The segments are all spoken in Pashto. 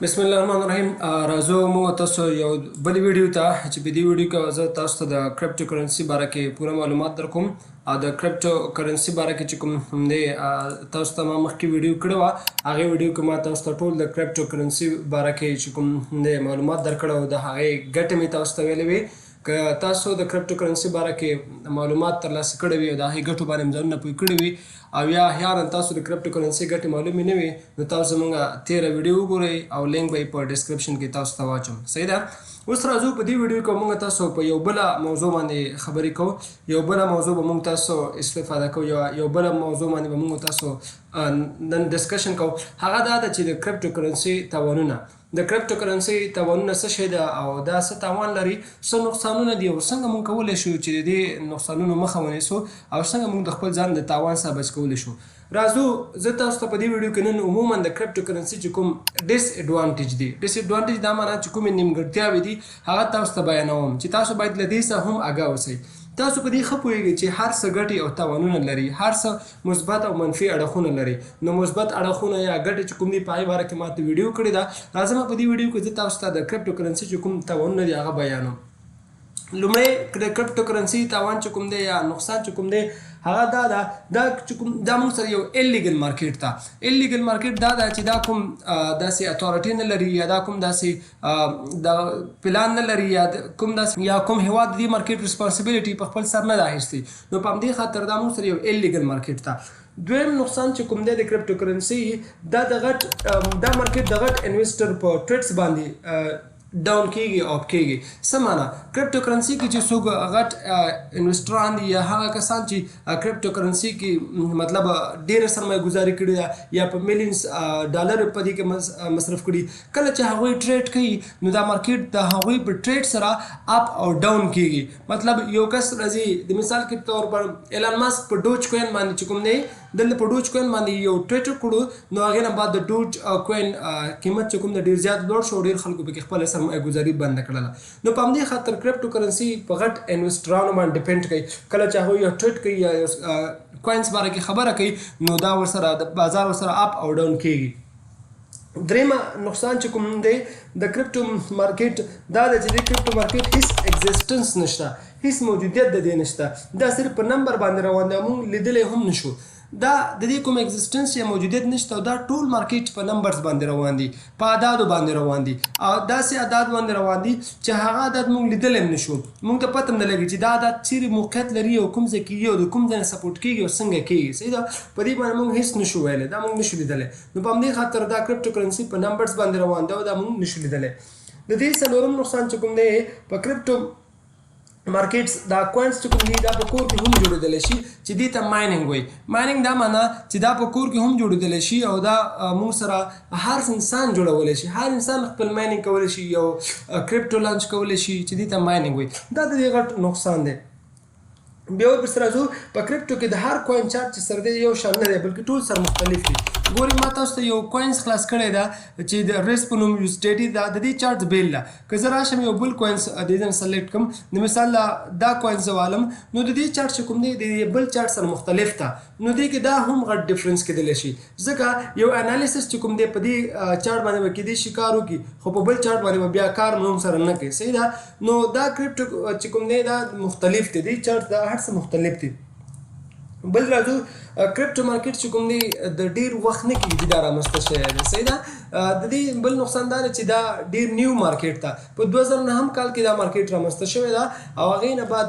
بسم الله الرحمن الرحیم. راځو موږ تاسو یو بل ویډیو ته چې په دې ویډیو کې زه تاسو ته د کرپټو کرنسی باره کې پوره معلومات درکوم او د کرپټو کرنسی باره کې چې کوم دی تاسو ته ما مخکې ویډیو کړې وه هغې ویډیو کې ما تاسو ته ټول د کرپټو کرنسی باره کې چې کوم دی معلومات درکړی او د هغې ګټې مې تاسو ته ویلې وې. که تاسو د کرپټو کرنسی باره کې معلومات ترلاسه کړی وي او د هغې ګټو باندې مې ځانونه پوه کړي وي او یا احیانا تاسو د کرپټو کرنسی ګټې معلومې نه وي نو تاسو زموږ تیره ویډیو وګورئ او لینک به یې په ډسکرپشن کې تاسو ته واچوم. صحیح ده. اوس راځو په دې ویډیو کې موږ تاسو په یو بله موضوع باندې خبرې کوو. یو بله موضوع به موږ تاسو استفاده کوو. یو بله موضوع باندې به موږ تاسو نن ډسکشن کوو. هغه دا ده چې د کرپټو کرنسی تاوانونه. د کرپټو کرنسی تاوانونه څه شی ده او دا څه تاوان لري، څه نقصانونه دي او څنګه موږ کولی شو چې د دې نقصانونو مخه ونیسو او څنګه موږ د خپل ځان د تاوان څخه بچ کولی شو. راځو زه تاسو ته په دې ویډیو کې نن عموما د کرپټو کرنسی چې کوم ډیس ایډوانټیج دي، ډیس ایډوانټیج دا معنی چې کومې نیمګرتیاوي دي هغه تاسو ته بیانوم چې تاسو باید له دې څخه هم آګاه اوسئ. تاسو په دې ښه پوهیږئ چې هر څه ګټې او تاوانونه لري، هر څه مثبت او منفي اړخونه لري. نو مثبت اړخونه یا ګټې چې کوم دي په هغې باره کې ما ته ویډیو کړې ده. راځم په دې ویډیو کې زه تاسو ته د کرپټو کرنسي چې کوم تاوانونه دي هغه بیانوم. لومړی د کرپټو کرنسي تاوان چې کوم دی یا نقصان چې کوم دی هغه دا ده دا موږ سره یو الیګل مارکیټ ده. الیګل مارکیټ دا ده چې دا کوم داسې اتھارټي نه لري یا دا کوم داسې د پلان نه لري یا کوم داسې یا کوم هیواد د دې مارکیټ ریسپانسبیلیټي په خپل سر نه ده اخیستې. نو په همدې خاطر دا موږ سره یو الیګل مارکیټ ده. دویم نقصان چې کوم دی د کرپټو کرنسي دا مارکیټ د غټ انویسټر په ټریډس باندې ډاون کېږي او اپ کېږي. څه معنا؟ کرپټو کرنسي کې چې څوک غټ انویسټران دي یا هغه کسان چې کرپټو کرنسي کې مطلب ډېره سرمایه ګزاري کړې ده یا په میلیونز ډالر په دې کې مصرف کړي، کله چې هغوی ټریډ کوي نو دا مارکیټ د هغوی په ټریډ سره اپ او ډاون کېږي. مطلب یو کس راځي د مثال کې طور پر ایلان ماسک په ډوج کوین باندې چې کوم دی دلته په ډوج کوین باندې یو ټریډ کړو نو هغې نه بعد د ډوج کوین قیمت چې کوم دی ډېر زیات لوړ شو، ډېر خلکو پکې خپله سرمایه ګزاري بنده کړله. نو په همدې خاطر کرپټو کرنسي په غټ انویسټرانو باندې ډیپینډ کوي. کله چې هغوی یو ټریډ کوي یا کوینس باره کې خبره کوي نو دا ورسره د بازار ورسره اپ او ډاون کېږي. دریمه نقصان چې کوم دی د کرپټو مارکیټ دا ده چې د کرپټو مارکیټ هیڅ ایگزیسټنس نشته، هیڅ موجودیت د دې نشته. دا صرف په نمبر باندې روان دی، موږ لیدلی هم نشو. دا د دې کوم ایگزیسټنس یا موجودیت نشته او دا ټول مارکیټ په نمبرز باندې روان دي، په اعدادو باندې روان دي او داسې اعداد باندې روان دي چې هغه اعداد موږ لیدلی هم نشو. موږ ته پته هم نه لګي چې دا اعداد چیرې موقعیت لري او کوم ځای کېږي او د کوم ځای نه سپورټ کېږي او څنګه کېږي. صحیح ده. په دې باندې موږ هېڅ نشو ویلی، دا موږ نشو لیدلی. نو په همدې خاطر دا کرپټو کرنسي په نمبرز باندې روان دی او دا موږ نشو لیدلی. د دې څلورم نقصان چې کوم دی په کرپټو مارکیټس دا کوینس چې کوم دي دا په کور کې هم جوړېدلی شي چې دې ته مایننګ وایي. مایننګ دا معنا چې دا په کور کې هم جوړېدلی شي او دا موږ سره هر انسان جوړولی شي، هر انسان خپل مایننګ کولی شي، یو کرپټو لانچ کولی شي چې دې ته مایننګ وایي. دا د دې غټ نقصان دی. بیا ورپسې راځو په کرپټو کې د هر کوین چارټ چې سر دی یو شان نه دی بلکې ټول سره مختلف دي. ګورئ ما تاسو ته یو کوینس خلاص کړی ده چې د ریس په نوم یوزډیټي ده. د دې چارټ بیل ده. که زه راشم یو بل کوینس د دې نه سلیکټ کړم د مثال دا کوینس زه والم نو د دې چارټ چې کوم دی د بل چارټ سره مختلف ده. نو دې کې دا هم غټ ډفرنس کېدلی شي ځکه یو انالیسس چې کوم دی په دې چارټ باندې به کېدای شي کار وکړي خو په بل چارټ باندې به بیا کار هم سره نه کوي. صحیح ده. نو دا کرپټو چې کوم دی دا مختلف دی، دې چارټ دا هر څه مختلف دي. بل راځو کرپټو مارکیټ چې کوم دی د ډېر وخت نه کېږي دا رامنځته شوی دی. صحیح ده. د دې بل نقصان دا دی چې دا ډېر نیو مارکیټ ده. په 2009 کال کې دا مارکیټ رامنځته شوی ده او هغې نه بعد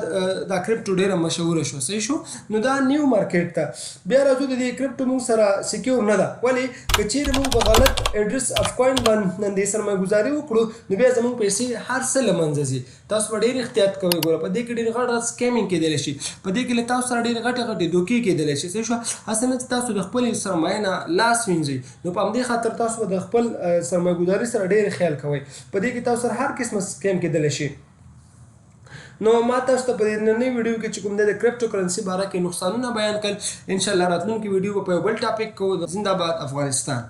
دا کرپټو ډېره مشهوره شو. صحیح شو. نو دا نیو مارکیټ ده. بیا راځو د دې کرپټو موږ سره سکیور نه ده. ولې؟ که چیرې موږ په غلط ایډرس اف کوین باندې نن دې سرمایه ګزاري وکړو نو بیا زموږ پیسې هر څه له منځه ځي. تاسو به ډېر احتیاط کوئ. ګوره په دې کې ډېر غټ سکیمینګ کېدلی شي، په دې کې له تاسو سره ډېرې غټې دوکې کېدلی شي. صحیح شو. هسې نه چې تاسو د خپلې سرمایې نه لاس وینځئ. نو په همدې خاطر تاسو به د خپل سرمایه ګزاري سره ډېر خیال کوئ. په دې کې تاسو سره هر قسمه سکیم کېدلی شي. نو ما تاسو ته په دې نننۍ ویډیو کې چې کوم دی د کرپټو کرنسي باره کې نقصانونه بیان کړل. انشاءالله راتلونکي ویډیو به په یو بل ټاپک کوو. زنده باد افغانستان.